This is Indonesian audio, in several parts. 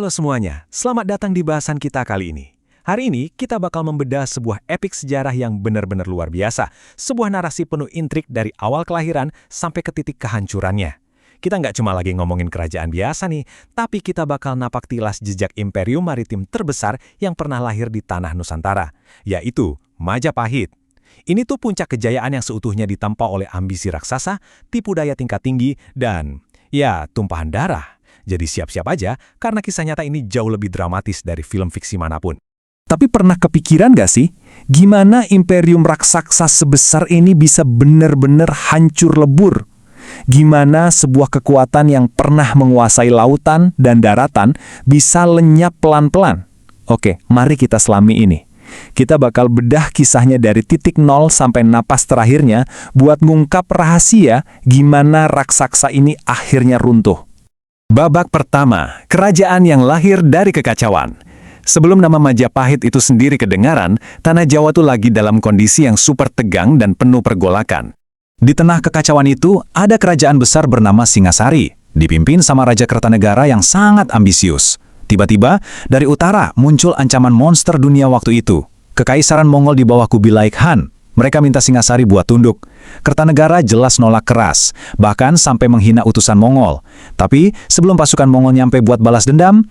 Halo semuanya, selamat datang di bahasan kita kali ini. Hari ini kita bakal membedah sebuah epik sejarah yang benar-benar luar biasa. Sebuah narasi penuh intrik dari awal kelahiran sampai ke titik kehancurannya. Kita nggak cuma lagi ngomongin kerajaan biasa nih, tapi kita bakal napak tilas jejak imperium maritim terbesar yang pernah lahir di tanah Nusantara, yaitu Majapahit. Ini tuh puncak kejayaan yang seutuhnya ditampa oleh ambisi raksasa, tipu daya tingkat tinggi, dan ya, tumpahan darah. Jadi siap-siap aja, karena kisah nyata ini jauh lebih dramatis dari film fiksi manapun. Tapi pernah kepikiran gak sih, gimana imperium raksasa sebesar ini bisa benar-benar hancur lebur? Gimana sebuah kekuatan yang pernah menguasai lautan dan daratan bisa lenyap pelan-pelan? Oke, mari kita selami ini. Kita bakal bedah kisahnya dari titik nol sampai napas terakhirnya buat ngungkap rahasia gimana raksasa ini akhirnya runtuh. Babak pertama, kerajaan yang lahir dari kekacauan. Sebelum nama Majapahit itu sendiri kedengaran, tanah Jawa tuh lagi dalam kondisi yang super tegang dan penuh pergolakan. Di tengah kekacauan itu, ada kerajaan besar bernama Singasari, dipimpin sama Raja Kertanegara yang sangat ambisius. Tiba-tiba, dari utara muncul ancaman monster dunia waktu itu. Kekaisaran Mongol di bawah Kubilai Khan. Mereka minta Singasari buat tunduk. Kertanegara jelas nolak keras, bahkan sampai menghina utusan Mongol. Tapi sebelum pasukan Mongol nyampe buat balas dendam,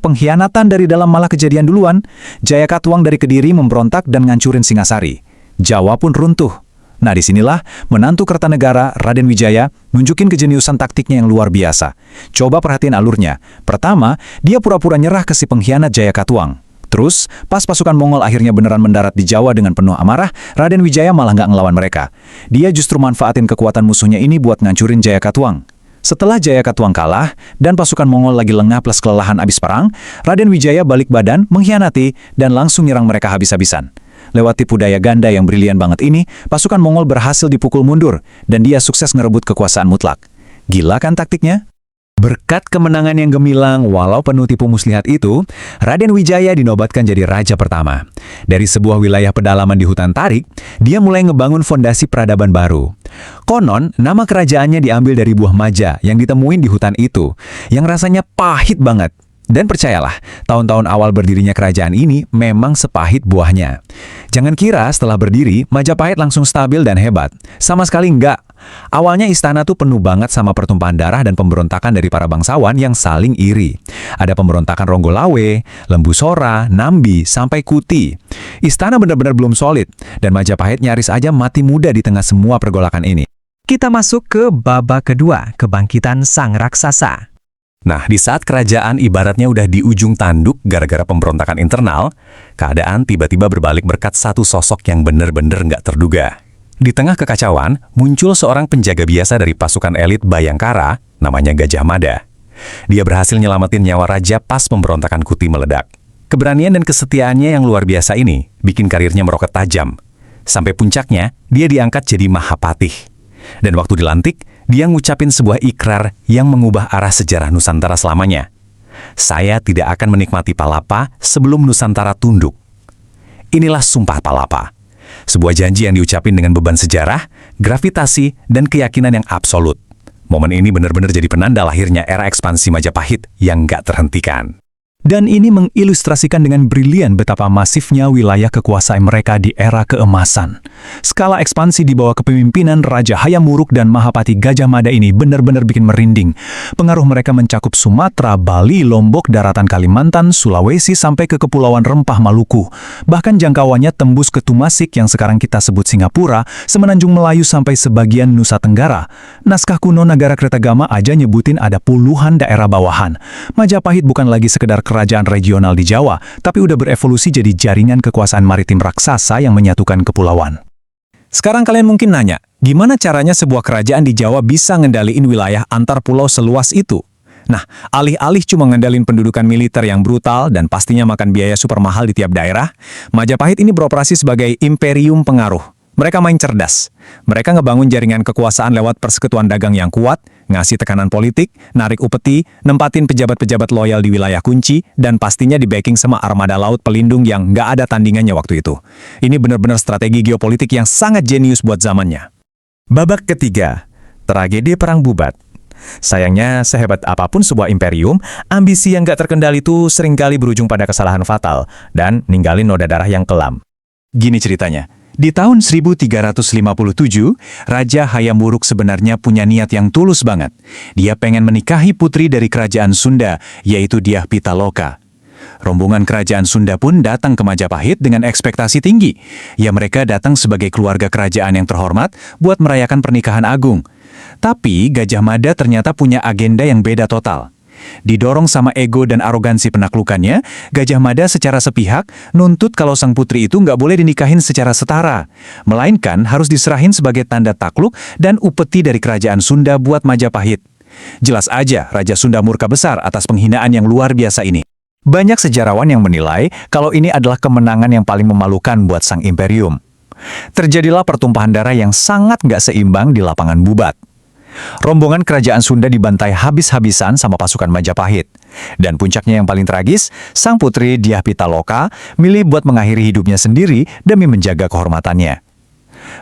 pengkhianatan dari dalam malah kejadian duluan. Jayakatwang dari Kediri memberontak dan ngancurin Singasari. Jawa pun runtuh. Nah, disinilah menantu Kertanegara, Raden Wijaya, nunjukin kejeniusan taktiknya yang luar biasa. Coba perhatiin alurnya. Pertama, dia pura-pura nyerah ke si pengkhianat Jayakatwang. Terus, pas pasukan Mongol akhirnya beneran mendarat di Jawa dengan penuh amarah, Raden Wijaya malah nggak ngelawan mereka. Dia justru manfaatin kekuatan musuhnya ini buat ngancurin Jayakatwang. Setelah Jayakatwang kalah, dan pasukan Mongol lagi lengah plus kelelahan abis perang, Raden Wijaya balik badan, mengkhianati, dan langsung nyerang mereka habis-habisan. Lewat tipu daya ganda yang brilian banget ini, pasukan Mongol berhasil dipukul mundur, dan dia sukses ngerebut kekuasaan mutlak. Gila kan taktiknya? Berkat kemenangan yang gemilang walau penuh tipu muslihat itu, Raden Wijaya dinobatkan jadi raja pertama. Dari sebuah wilayah pedalaman di hutan tarik, dia mulai ngebangun fondasi peradaban baru. Konon, nama kerajaannya diambil dari buah maja yang ditemuin di hutan itu, yang rasanya pahit banget. Dan percayalah, tahun-tahun awal berdirinya kerajaan ini memang sepahit buahnya. Jangan kira setelah berdiri, Majapahit langsung stabil dan hebat. Sama sekali enggak. Awalnya istana tuh penuh banget sama pertumpahan darah dan pemberontakan dari para bangsawan yang saling iri. Ada pemberontakan Ronggolawe, Lembu Sora, Nambi, sampai Kuti. Istana benar-benar belum solid, dan Majapahit nyaris aja mati muda di tengah semua pergolakan ini. Kita masuk ke babak kedua, kebangkitan sang raksasa. Nah, di saat kerajaan ibaratnya udah di ujung tanduk gara-gara pemberontakan internal, keadaan tiba-tiba berbalik berkat satu sosok yang bener-bener nggak terduga. Di tengah kekacauan, muncul seorang penjaga biasa dari pasukan elit Bayangkara, namanya Gajah Mada. Dia berhasil nyelamatin nyawa raja pas pemberontakan Kuti meledak. Keberanian dan kesetiaannya yang luar biasa ini bikin karirnya meroket tajam. Sampai puncaknya, dia diangkat jadi Mahapatih. Dan waktu dilantik, dia ngucapin sebuah ikrar yang mengubah arah sejarah Nusantara selamanya. Saya tidak akan menikmati palapa sebelum Nusantara tunduk. Inilah Sumpah Palapa. Sebuah janji yang diucapin dengan beban sejarah, gravitasi, dan keyakinan yang absolut. Momen ini benar-benar jadi penanda lahirnya era ekspansi Majapahit yang nggak terhentikan. Dan ini mengilustrasikan dengan brilian betapa masifnya wilayah kekuasaan mereka di era keemasan. Skala ekspansi di bawah kepemimpinan Raja Hayam Wuruk dan Mahapati Gajah Mada ini benar-benar bikin merinding. Pengaruh mereka mencakup Sumatera, Bali, Lombok, daratan Kalimantan, Sulawesi, sampai ke Kepulauan Rempah Maluku. Bahkan jangkauannya tembus ke Tumasik yang sekarang kita sebut Singapura, semenanjung Melayu sampai sebagian Nusa Tenggara. Naskah kuno Nagara Kertagama aja nyebutin ada puluhan daerah bawahan. Majapahit bukan lagi sekedar kerajaan regional di Jawa, tapi udah berevolusi jadi jaringan kekuasaan maritim raksasa yang menyatukan kepulauan. Sekarang kalian mungkin nanya, gimana caranya sebuah kerajaan di Jawa bisa ngendaliin wilayah antar pulau seluas itu? Nah, alih-alih cuma ngendalin pendudukan militer yang brutal dan pastinya makan biaya super mahal di tiap daerah, Majapahit ini beroperasi sebagai imperium pengaruh. Mereka main cerdas. Mereka ngebangun jaringan kekuasaan lewat persekutuan dagang yang kuat, ngasih tekanan politik, narik upeti, nempatin pejabat-pejabat loyal di wilayah kunci, dan pastinya di-backing sama armada laut pelindung yang nggak ada tandingannya waktu itu. Ini benar-benar strategi geopolitik yang sangat jenius buat zamannya. Babak ketiga, tragedi Perang Bubat. Sayangnya, sehebat apapun sebuah imperium, ambisi yang gak terkendali itu seringkali berujung pada kesalahan fatal dan ninggalin noda darah yang kelam. Gini ceritanya. Di tahun 1357, Raja Hayam Wuruk sebenarnya punya niat yang tulus banget. Dia pengen menikahi putri dari kerajaan Sunda, yaitu Dyah Pitaloka. Rombongan kerajaan Sunda pun datang ke Majapahit dengan ekspektasi tinggi. Ya, mereka datang sebagai keluarga kerajaan yang terhormat buat merayakan pernikahan agung. Tapi Gajah Mada ternyata punya agenda yang beda total. Didorong sama ego dan arogansi penaklukannya, Gajah Mada secara sepihak nuntut kalau sang putri itu nggak boleh dinikahin secara setara, melainkan harus diserahin sebagai tanda takluk dan upeti dari kerajaan Sunda buat Majapahit. Jelas aja Raja Sunda murka besar atas penghinaan yang luar biasa ini. Banyak sejarawan yang menilai kalau ini adalah kemenangan yang paling memalukan buat sang imperium. Terjadilah pertumpahan darah yang sangat nggak seimbang di lapangan Bubat. Rombongan kerajaan Sunda dibantai habis-habisan sama pasukan Majapahit. Dan puncaknya yang paling tragis, sang putri Dyah Pitaloka milih buat mengakhiri hidupnya sendiri demi menjaga kehormatannya.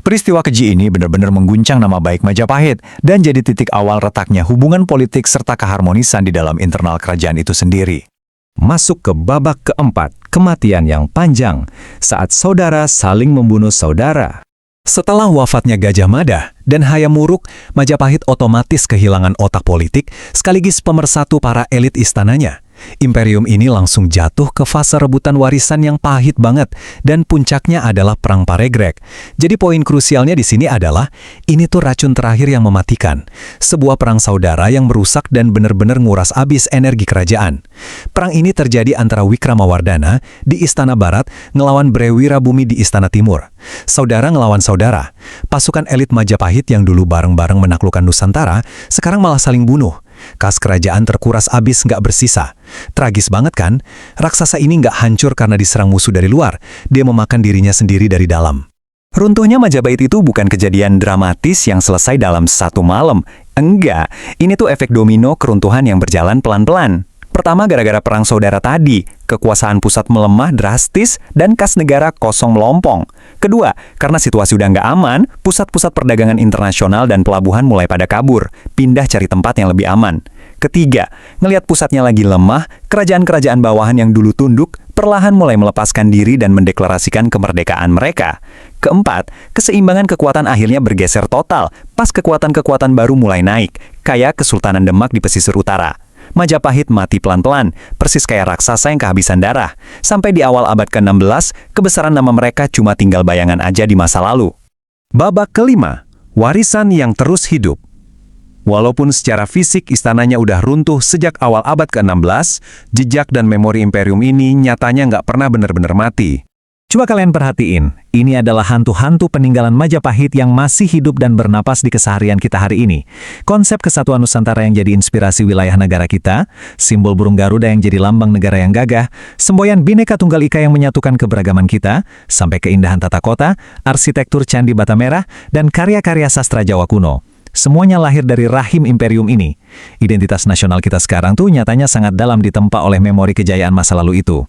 Peristiwa keji ini benar-benar mengguncang nama baik Majapahit dan jadi titik awal retaknya hubungan politik serta keharmonisan di dalam internal kerajaan itu sendiri. Masuk ke babak keempat, kematian yang panjang, saat saudara saling membunuh saudara. Setelah wafatnya Gajah Mada dan Hayam Wuruk, Majapahit otomatis kehilangan otak politik sekaligus pemersatu para elit istananya. Imperium ini langsung jatuh ke fase rebutan warisan yang pahit banget dan puncaknya adalah Perang Paregreg. Jadi poin krusialnya di sini adalah ini tuh racun terakhir yang mematikan. Sebuah perang saudara yang merusak dan benar-benar nguras habis energi kerajaan. Perang ini terjadi antara Wikramawardhana di Istana Barat ngelawan Brewirabumi di Istana Timur. Saudara ngelawan saudara. Pasukan elit Majapahit yang dulu bareng-bareng menaklukkan Nusantara sekarang malah saling bunuh. Kas kerajaan terkuras abis nggak bersisa. Tragis banget kan? Raksasa ini nggak hancur karena diserang musuh dari luar. Dia memakan dirinya sendiri dari dalam. Runtuhnya Majapahit itu bukan kejadian dramatis yang selesai dalam satu malam. Enggak, ini tuh efek domino keruntuhan yang berjalan pelan-pelan. Pertama, gara-gara perang saudara tadi, kekuasaan pusat melemah drastis dan kas negara kosong melompong. Kedua, karena situasi udah nggak aman, pusat-pusat perdagangan internasional dan pelabuhan mulai pada kabur, pindah cari tempat yang lebih aman. Ketiga, ngelihat pusatnya lagi lemah, kerajaan-kerajaan bawahan yang dulu tunduk perlahan mulai melepaskan diri dan mendeklarasikan kemerdekaan mereka. Keempat, keseimbangan kekuatan akhirnya bergeser total pas kekuatan-kekuatan baru mulai naik, kayak Kesultanan Demak di pesisir utara. Majapahit mati pelan-pelan, persis kayak raksasa yang kehabisan darah. Sampai di awal abad ke-16, kebesaran nama mereka cuma tinggal bayangan aja di masa lalu. Babak kelima, warisan yang terus hidup. Walaupun secara fisik istananya udah runtuh sejak awal abad ke-16, jejak dan memori imperium ini nyatanya nggak pernah benar-benar mati. Coba kalian perhatiin, ini adalah hantu-hantu peninggalan Majapahit yang masih hidup dan bernapas di keseharian kita hari ini. Konsep kesatuan Nusantara yang jadi inspirasi wilayah negara kita, simbol burung Garuda yang jadi lambang negara yang gagah, semboyan Bhinneka Tunggal Ika yang menyatukan keberagaman kita, sampai keindahan tata kota, arsitektur Candi Bata Merah, dan karya-karya sastra Jawa kuno. Semuanya lahir dari rahim imperium ini. Identitas nasional kita sekarang tuh nyatanya sangat dalam ditempa oleh memori kejayaan masa lalu itu.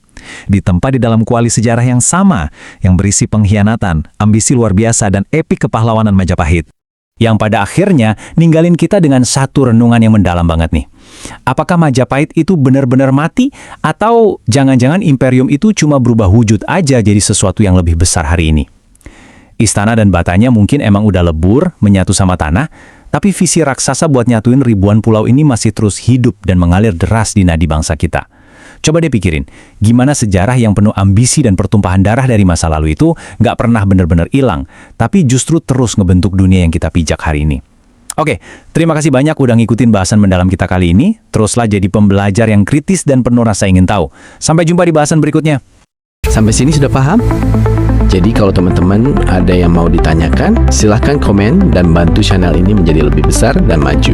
Ditempa di dalam kuali sejarah yang sama, yang berisi pengkhianatan, ambisi luar biasa, dan epik kepahlawanan Majapahit. Yang pada akhirnya ninggalin kita dengan satu renungan yang mendalam banget nih. Apakah Majapahit itu benar-benar mati? Atau jangan-jangan imperium itu cuma berubah wujud aja jadi sesuatu yang lebih besar hari ini? Istana dan batanya mungkin emang udah lebur, menyatu sama tanah, tapi visi raksasa buat nyatuin ribuan pulau ini masih terus hidup dan mengalir deras di nadi bangsa kita. Coba deh pikirin, gimana sejarah yang penuh ambisi dan pertumpahan darah dari masa lalu itu nggak pernah benar-benar hilang, tapi justru terus ngebentuk dunia yang kita pijak hari ini. Oke, terima kasih banyak udah ngikutin bahasan mendalam kita kali ini. Teruslah jadi pembelajar yang kritis dan penuh rasa ingin tahu. Sampai jumpa di bahasan berikutnya. Sampai sini sudah paham? Jadi kalau teman-teman ada yang mau ditanyakan, silahkan komen dan bantu channel ini menjadi lebih besar dan maju.